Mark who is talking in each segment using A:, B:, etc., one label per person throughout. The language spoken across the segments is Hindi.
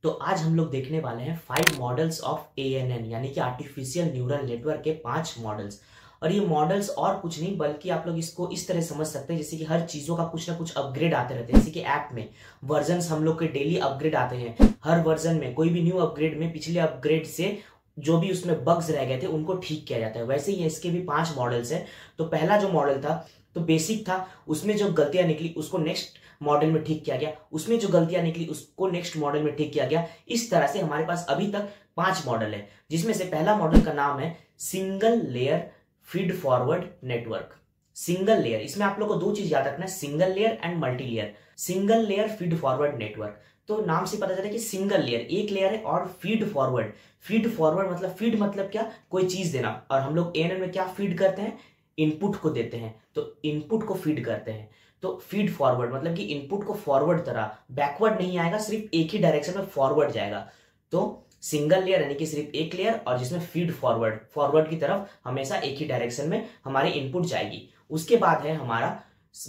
A: तो आज हम लोग देखने वाले हैं 5 मॉडल्स ऑफ ANN यानी कि आर्टिफिशियल न्यूरल नेटवर्क के 5 मॉडल्स। और ये मॉडल्स और कुछ नहीं बल्कि आप लोग इसको इस तरह समझ सकते हैं जैसे कि हर चीजों का कुछ ना कुछ अपग्रेड आते रहते हैं। जैसे कि ऐप में वर्जन्स हम लोग के डेली अपग्रेड आते हैं, हर वर्जन में कोई भी न्यू अपग्रेड में पिछले अपग्रेड से जो भी उसमें बग्स रह गए थे उनको ठीक किया जाता है। वैसे ही इसके भी 5 मॉडल्स हैं। तो पहला जो मॉडल था तो बेसिक था, उसमें जो गलतियां निकली उसको नेक्स्ट मॉडल में ठीक किया गया, उसमें जो गलतियां निकली उसको नेक्स्ट मॉडल में ठीक किया गया। इस तरह से हमारे पास अभी तक 5 मॉडल है, जिसमें से पहला मॉडल का नाम है single layer feed forward network. Single layer, इसमें आप लोग को दो चीज याद रखना है, single layer and multi layer. Single layer feed forward network, तो नाम से पता चला है कि सिंगल लेयर एक लेयर है, और फीड फॉरवर्ड, फीड फॉरवर्ड मतलब फीड मतलब क्या, कोई चीज देना। और हम लोग ANN में क्या फीड करते हैं, इनपुट को देते हैं, तो इनपुट को फीड करते हैं। तो फीड फॉरवर्ड मतलब कि इनपुट को फॉरवर्ड तरह, बैकवर्ड नहीं आएगा, सिर्फ एक ही डायरेक्शन में फॉरवर्ड जाएगा। तो सिंगल लेयर यानी कि सिर्फ एक लेयर, और जिसमें फीड फॉरवर्ड, फॉरवर्ड की तरफ हमेशा एक ही डायरेक्शन में हमारी इनपुट जाएगी। उसके बाद है हमारा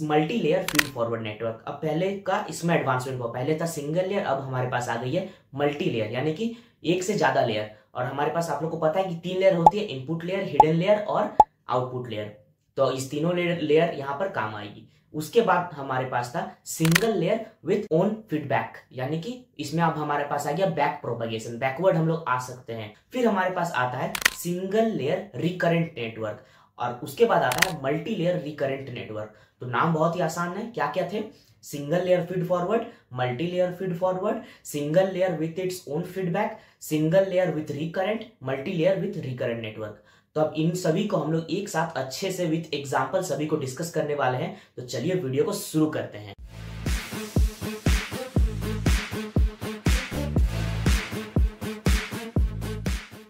A: multi layer feed forward network. अब पहले का इसमें एडवांसमेंट हुआ, पहले था सिंगल लेयर, अब हमारे पास आ गई है मल्टी लेयर यानी कि एक से ज्यादा लेयर। और हमारे पास आप लोग को पता है कि 3 लेयर होती है, इनपुट लेयर, हिडन लेयर और आउटपुट लेयर। तो इस तीनों लेयर यहां पर काम आएगी। उसके बाद हमारे पास था single layer with own feedback, यानी कि इसमें अब हमारे पास आ गया बैक प्रोपगेशन, बैकवर्ड हम लोग आ सकते हैं। फिर हमारे पास आता है सिंगल लेयर रिकरेंट नेटवर्क, और उसके बाद आता है मल्टी लेयर रिकरेंट नेटवर्क। तो नाम बहुत ही आसान है, क्या क्या थे, single layer feed forward, multi layer feed forward, single layer with its own feedback, single layer with recurrent, multi layer with recurrent network. तो अब इन सभी को हम लोग एक साथ अच्छे से विथ एग्जांपल सभी को डिस्कस करने वाले हैं। तो चलिए वीडियो को शुरू करते हैं।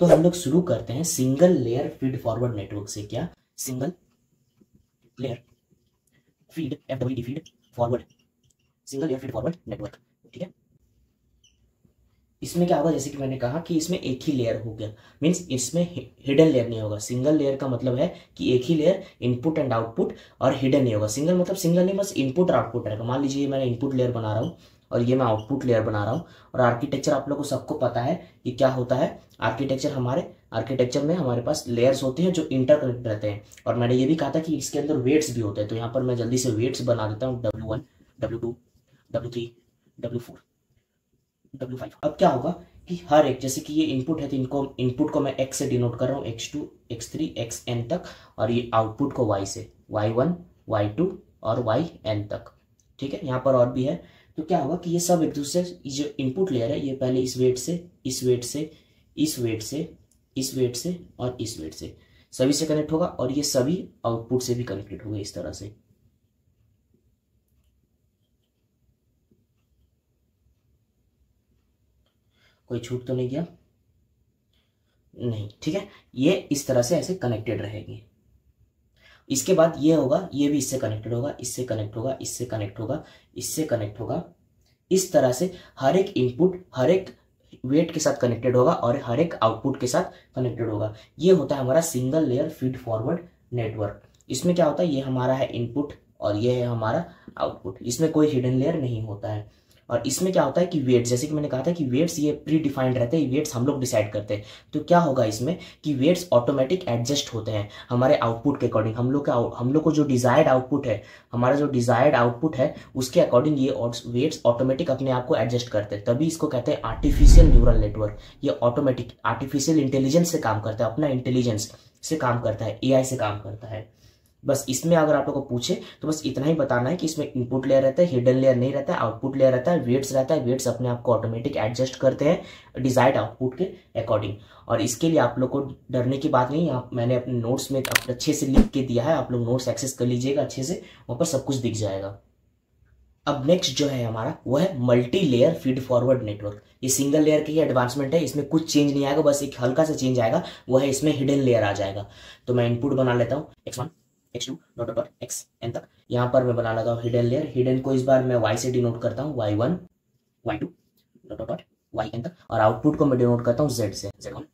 A: तो हम लोग शुरू करते हैं single layer feed forward network से। क्या, single layer feed FWD feed forward, single layer feed forward network, ठीक है। इसमें क्या होगा, जैसे कि मैंने कहा कि इसमें एक ही लेयर हो गया, मींस इसमें हिडन लेयर नहीं होगा। सिंगल लेयर का मतलब है कि एक ही लेयर, इनपुट एंड आउटपुट, और हिडन नहीं होगा। सिंगल मतलब सिंगल नहीं, बस इनपुट और आउटपुट रहेगा। मान लीजिए मैंने इनपुट लेयर बना रहा हूँ और ये मैं आउटपुट लेयर बना रहा हूँ। और आर्किटेक्चर आप लोग को सबको पता है कि क्या होता है आर्किटेक्चर। हमारे आर्किटेक्चर में हमारे पास लेयर्स होते हैं जो इंटरकनेक्ट रहते हैं। और मैंने ये भी कहा था कि इसके अंदर वेट्स भी होते हैं। तो यहाँ पर मैं जल्दी से वेट्स बना देता हूँ, W1, W2, W3, W4, W5। अब क्या होगा कि हर एक, जैसे कि ये इनपुट है तो इनको इनपुट को मैं x से डिनोट कर रहा हूँ, x2, x3, xn तक, और ये आउटपुट को y से, y1, y2 और yn तक, ठीक है। यहाँ पर और भी है। तो क्या होगा कि ये सब एक दूसरे, जो इनपुट लेयर है ये पहले इस वेट से, इस वेट से, इस वेट से, इस वेट से और इस वेट से सभी से कनेक्ट होगा, और ये सभी आउटपुट से भी कनेक्टेड होंगे इस तरह से। कोई छूट तो नहीं गया, नहीं, ठीक है। ये इस तरह से ऐसे कनेक्टेड रहेंगे। इसके बाद ये होगा, ये भी इससे कनेक्टेड होगा, इससे कनेक्ट होगा, इससे कनेक्ट होगा, इससे कनेक्ट होगा। इस तरह से हर एक इनपुट हर एक वेट के साथ कनेक्टेड होगा और हर एक आउटपुट के साथ कनेक्टेड होगा। ये होता है हमारा single layer feed forward network. इसमें क्या होता है, ये हमारा है इनपुट और ये है हमारा आउटपुट। इसमें कोई हिडन लेयर नहीं होता है। और इसमें क्या होता है कि वेट्स, जैसे कि मैंने कहा था कि वेट्स ये प्री डिफाइंड रहते हैं, वेट्स हम लोग डिसाइड करते हैं। तो क्या होगा इसमें कि वेट्स ऑटोमेटिक एडजस्ट होते हैं हमारे आउटपुट के अकॉर्डिंग। हम लोग को जो डिजायर्ड आउटपुट है, हमारा जो डिजायर्ड आउटपुट है उसके अकॉर्डिंग ये वेट्स ऑटोमेटिक अपने आप को एडजस्ट करते हैं। तभी इसको कहते हैं आर्टिफिशियल न्यूरल नेटवर्क। ये ऑटोमेटिक आर्टिफिशियल इंटेलिजेंस से काम करता है, अपना इंटेलिजेंस से काम करता है, AI से काम करता है। बस इसमें अगर आप लोग को पूछे तो बस इतना ही बताना है कि इसमें इनपुट लेयर रहता है, हिडन लेयर नहीं रहता है, आउटपुट लेयर रहता है, वेट्स रहता है। वेट्स अपने आप को ऑटोमेटिक एडजस्ट करते हैं डिजायर्ड आउटपुट के अकॉर्डिंग। और इसके लिए आप लोग को डरने की बात नहीं, यहाँ मैंने अपने नोट्स में अच्छे से लिख के दिया है, आप लोग नोट्स एक्सेस कर लीजिएगा अच्छे से, वहां पर सब कुछ दिख जाएगा। अब नेक्स्ट जो है हमारा वो है multi layer feed forward network. ये सिंगल लेयर की एडवांसमेंट है, इसमें कुछ चेंज नहीं आएगा, बस एक हल्का सा चेंज आएगा, वो है इसमें हिडन लेयर आ जाएगा। तो मैं इनपुट बना लेता हूँ x1, x2 dot dot xn तक। यहाँ पर मैं बना लेता हूँ हिडन लेयर। हिडन को इस बार मैं y से डिनोट करता हूँ, y1, y2 dot dot yn तक, और आउटपुट को मैं डिनोट करता हूँ z से, z1,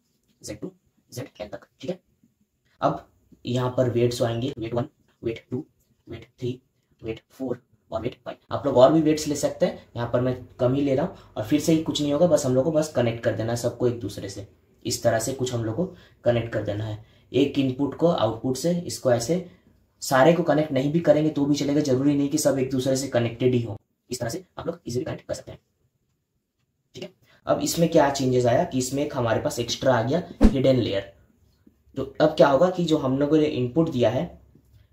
A: z2, zn तक, ठीक है। अब यहाँ पर वेट्स आएंगे, वेट 1, वेट 2, वेट 3, वेट 4 और वेट 5। आप लोग और भी वेट्स ले सकते हैं, यहाँ पर मैं कम ही ले रहा हूँ। और फिर से ही कुछ नहीं होगा, बस हम लोग को बस कनेक्ट कर देना है सबको एक दूसरे से। इस तरह से कुछ हम लोग को कनेक्ट कर देना है, एक इनपुट को आउटपुट से। इसको ऐसे सारे को कनेक्ट नहीं भी करेंगे तो भी चलेगा, जरूरी नहीं कि सब एक दूसरे से कनेक्टेड ही हो। इस तरह से आप लोग इजीली कनेक्ट कर सकते हैं, ठीक है। अब इसमें क्या चेंजेस आया कि इसमें एक हमारे पास एक्स्ट्रा आ गया हिडन लेयर। तो अब क्या होगा कि जो हम लोगों ने इनपुट दिया है,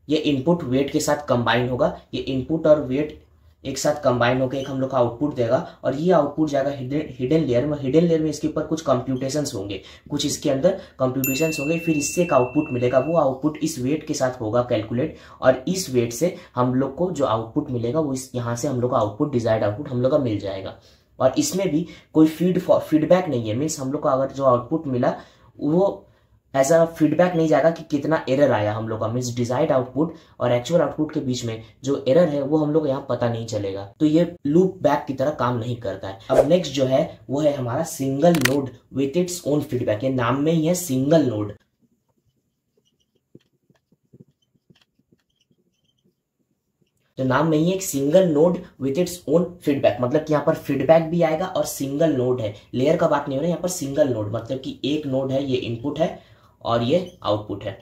A: ये इनपुट वेट के साथ कंबाइन होगा। ये इनपुट और वेट एक साथ कंबाइन होकर एक हम लोग का आउटपुट देगा, और ये आउटपुट जाएगा हिडन लेयर में। हिडन लेयर में इसके ऊपर कुछ कंप्यूटेशंस होंगे, कुछ इसके अंदर कंप्यूटेशंस होंगे, फिर इससे एक आउटपुट मिलेगा। वो आउटपुट इस वेट के साथ होगा कैलकुलेट, और इस वेट से हम लोग को जो आउटपुट मिलेगा वो इस यहाँ से हम लोग का आउटपुट, डिजायर्ड आउटपुट हम लोग का मिल जाएगा। और इसमें भी कोई फीडबैक नहीं है, मीन्स हम लोग को अगर जो आउटपुट मिला वो एज अ फीडबैक नहीं जाएगा कि कितना एरर आया हम लोग का, मीन्स डिजायर्ड आउटपुट और एक्चुअल आउटपुट के बीच में जो एरर है वो हम लोग यहाँ पता नहीं चलेगा। तो ये लूप बैक की तरह काम नहीं करता है। अब नेक्स्ट जो है वो है हमारा single node with its own feedback. ये नाम में ही है सिंगल नोड। तो नाम में ही एक single node with its own feedback, मतलब कि यहाँ पर फीडबैक भी आएगा और सिंगल नोड है। लेयर का बात नहीं हो रहा है, यहाँ पर सिंगल नोड मतलब कि एक नोड है, ये इनपुट है और ये आउटपुट है,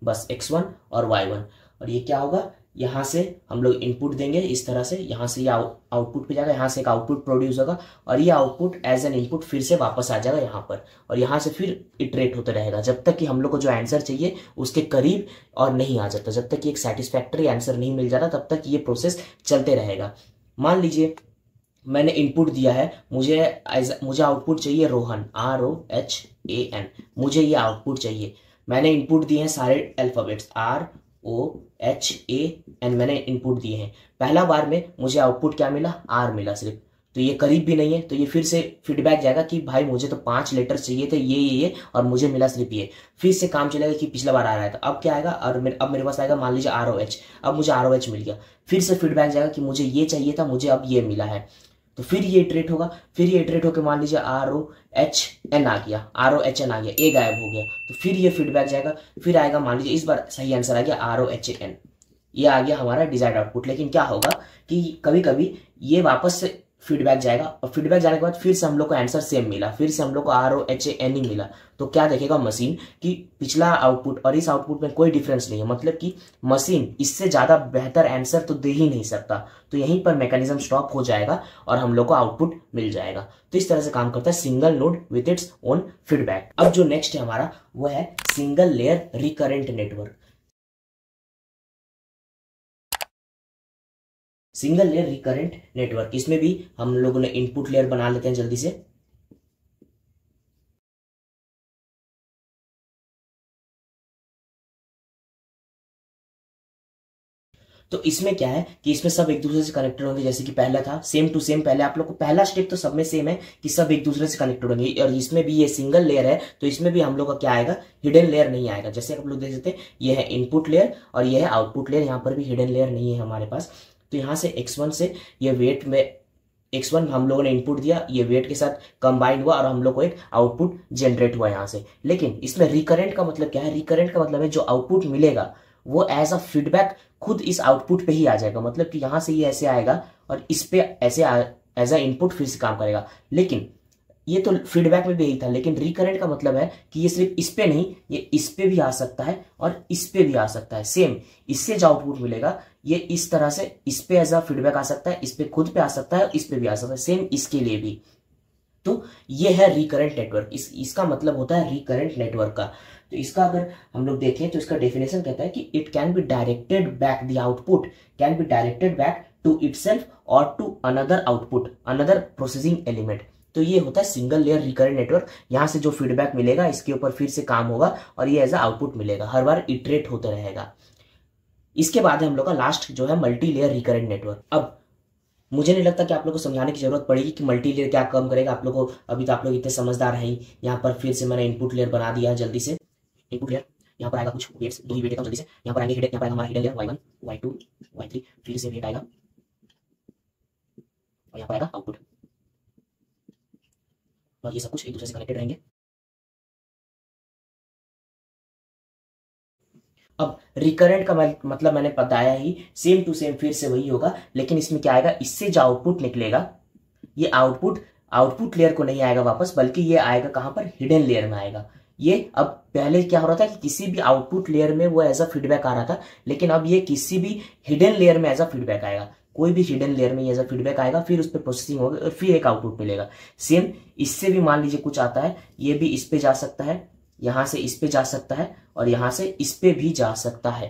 A: बस x1 और y1। और ये क्या होगा, यहाँ से हम लोग इनपुट देंगे इस तरह से, यहाँ से ये आउटपुट पे जाएगा, यहाँ से एक आउटपुट प्रोड्यूस होगा, और ये आउटपुट एज एन इनपुट फिर से वापस आ जाएगा यहाँ पर, और यहाँ से फिर इटरेट होते रहेगा जब तक कि हम लोग को जो आंसर चाहिए उसके करीब और नहीं आ जाता। जब तक कि एक सेटिस्फैक्टरी आंसर नहीं मिल जाता तब तक ये प्रोसेस चलते रहेगा। मान लीजिए मैंने इनपुट दिया है, मुझे आउटपुट चाहिए रोहन, ROHAN, मुझे ये आउटपुट चाहिए। मैंने इनपुट दिए हैं सारे अल्फाबेट्स ROHAN, मैंने इनपुट दिए हैं। पहला बार में मुझे आउटपुट क्या मिला, R मिला सिर्फ, तो ये करीब भी नहीं है। तो ये फिर से फीडबैक जाएगा कि भाई मुझे तो 5 लेटर चाहिए थे, ये और मुझे मिला सिर्फ ये। फिर से काम चलेगा कि पिछला बार आ रहा था, अब क्या आएगा, और अब मेरे पास आएगा मान लीजिए ROH, अब मुझे ROH मिल गया। फिर से फीडबैक जाएगा कि मुझे ये चाहिए था, मुझे अब ये मिला है। तो फिर ये इटरेट होगा, फिर ये इटरेट होकर मान लीजिए ROHN आ गया, ROHN आ गया, ए गायब हो गया। तो फिर ये फीडबैक जाएगा, फिर आएगा मान लीजिए इस बार सही आंसर आ गया ROHN, ये आ गया हमारा डिजायर्ड आउटपुट। लेकिन क्या होगा कि कभी कभी ये वापस से फीडबैक जाएगा, और फीडबैक जाने के बाद फिर से हम लोग को आंसर सेम मिला, फिर से हम लोग को ROHAN ही मिला। तो क्या देखेगा मशीन कि पिछला आउटपुट और इस आउटपुट में कोई डिफरेंस नहीं है, मतलब कि मशीन इससे ज्यादा बेहतर आंसर तो दे ही नहीं सकता। तो यहीं पर मैकेनिज्म स्टॉप हो जाएगा और हम लोग को आउटपुट मिल जाएगा। तो इस तरह से काम करता है single node with its own feedback. अब जो नेक्स्ट है हमारा वो है single layer recurrent network. Single layer recurrent network, इसमें भी हम लोगों ने इनपुट लेयर बना लेते हैं जल्दी से। तो इसमें क्या है कि इसमें सब एक दूसरे से कनेक्टेड होंगे, जैसे कि पहला था सेम टू सेम। पहले आप लोग को पहला स्टेप तो सब में सेम है कि सब एक दूसरे से कनेक्टेड होंगे, और इसमें भी ये सिंगल लेयर है तो इसमें भी हम लोग का क्या आएगा, हिडन लेयर नहीं आएगा। जैसे आप लोग देख सकते हैं ये है इनपुट लेयर और ये है आउटपुट लेयर, यहाँ पर भी हिडन लेयर नहीं है हमारे पास। तो यहाँ से x1 से ये वेट में x1 हम लोगों ने इनपुट दिया, ये वेट के साथ कंबाइंड हुआ और हम लोग को एक आउटपुट जनरेट हुआ यहाँ से। लेकिन इसमें रिकरेंट का मतलब क्या है, रिकरेंट का मतलब है जो आउटपुट मिलेगा वो एज अ फीडबैक खुद इस आउटपुट पे ही आ जाएगा, मतलब कि यहां से ये ऐसे आएगा और इस पे ऐसे एज अ इनपुट फिर से काम करेगा। लेकिन ये तो फीडबैक में भी यही था, लेकिन रिकरेंट का मतलब है कि ये सिर्फ इस पे नहीं, ये इस पे भी आ सकता है और इस पे भी आ सकता है। सेम इससे जो आउटपुट मिलेगा ये इस तरह से इस पे एज अ फीडबैक आ सकता है, इस पे खुद पे आ सकता है, इस पे भी आ सकता है, सेम इसके लिए भी। तो ये है रिकरेंट नेटवर्क, इसका मतलब होता है रिकरेंट नेटवर्क का। तो इसका अगर हम लोग देखें तो इसका डेफिनेशन कहता है कि it can be directed back, the output can be directed back to itself और to another output, another processing element. तो ये होता है सिंगल लेयर रिकरेंट नेटवर्क। यहां से जो फीडबैक मिलेगा इसके ऊपर फिर से काम होगा और ये एज अ आउटपुट मिलेगा, हर बार इटरेट होता रहेगा। इसके बाद है हम लोग का लास्ट जो है मल्टी लेयर रिकरेंट नेटवर्क। अब मुझे नहीं लगता कि आप लोग को समझाने की जरूरत पड़ेगी कि मल्टी लेयर क्या काम करेगा। आप लोग को अभी तो आप लोग इतने समझदार हैं ही। यहाँ पर फिर से मैंने इनपुट लेयर बना दिया है जल्दी से। इनपुट लेयर यहाँ पर आएगा कुछ वेट्स, दो ही वेट है जल्दी से। यहाँ पर आएंगे हिडन, यहाँ पर आएगा हमारा hidden layer y1 y2 y3, फिर से वेट आएगा और यहाँ पर आएगा आउटपुट, और ये सब कुछ एक दूसरे से कनेक्टेड रहेंगे। अब रिकरेंट का मतलब मैंने बताया ही, सेम टू सेम फिर से वही होगा, लेकिन इसमें क्या आएगा, इससे जो आउटपुट निकलेगा ये आउटपुट लेयर को नहीं आएगा वापस, बल्कि ये आएगा कहां पर, हिडन लेयर में आएगा। ये अब पहले क्या हो रहा था कि किसी भी आउटपुट लेयर में वो एज अ फीडबैक आ रहा था, लेकिन अब ये किसी भी हिडन लेयर में एज अ फीडबैक आएगा। कोई भी हिडन लेयर में एज अ फीडबैक आएगा, फिर उस पर प्रोसेसिंग होगा और फिर एक आउटपुट मिलेगा। सेम इससे भी मान लीजिए कुछ आता है, ये भी इस पे जा सकता है, यहां से इस पे जा सकता है, और यहां से इस पे भी जा सकता है,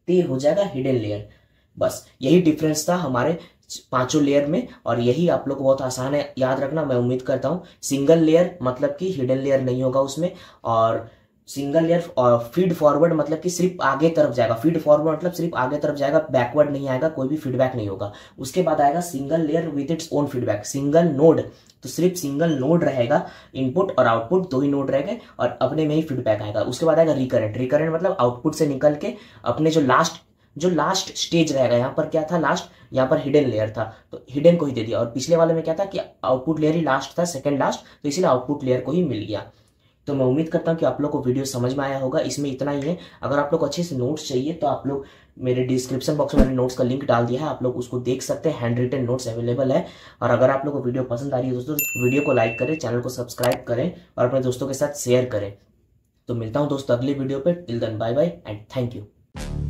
A: तो ये हो जाएगा हिडन लेयर। बस यही डिफरेंस था हमारे पांचों लेयर में, और यही आप लोग को बहुत आसान है याद रखना। मैं उम्मीद करता हूं सिंगल लेयर मतलब कि हिडन लेयर नहीं होगा उसमें, और सिंगल लेयर फीड फॉरवर्ड मतलब कि सिर्फ आगे तरफ जाएगा, फीड फॉरवर्ड मतलब सिर्फ आगे तरफ जाएगा, बैकवर्ड नहीं आएगा, कोई भी फीडबैक नहीं होगा। उसके बाद आएगा single layer with its own feedback, single node, तो सिर्फ सिंगल नोड रहेगा, इनपुट और आउटपुट दो ही नोड रहेंगे और अपने में ही फीडबैक आएगा। उसके बाद आएगा रिकरेंट, रिकरेंट मतलब आउटपुट से निकल के अपने जो लास्ट स्टेज रहेगा, यहाँ पर क्या था लास्ट, यहाँ पर हिडन लेयर था तो हिडन को ही दे दिया, और पिछले वाले में क्या था कि आउटपुट लेयर ही लास्ट था, सेकंड लास्ट, तो इसलिए आउटपुट लेयर को ही मिल गया। तो मैं उम्मीद करता हूँ कि आप लोग को वीडियो समझ में आया होगा। इसमें इतना ही है। अगर आप लोग को अच्छे से नोट्स चाहिए तो आप लोग मेरे डिस्क्रिप्शन बॉक्स में मैंने नोट्स का लिंक डाल दिया है, आप लोग उसको देख सकते हैं, हैंड रिटन नोट्स अवेलेबल है। और अगर आप लोग को वीडियो पसंद आ रही है दोस्तों, वीडियो को लाइक करें, चैनल को सब्सक्राइब करें और अपने दोस्तों के साथ शेयर करें। तो मिलता हूँ दोस्तों अगली वीडियो पे, till then bye bye and thank you.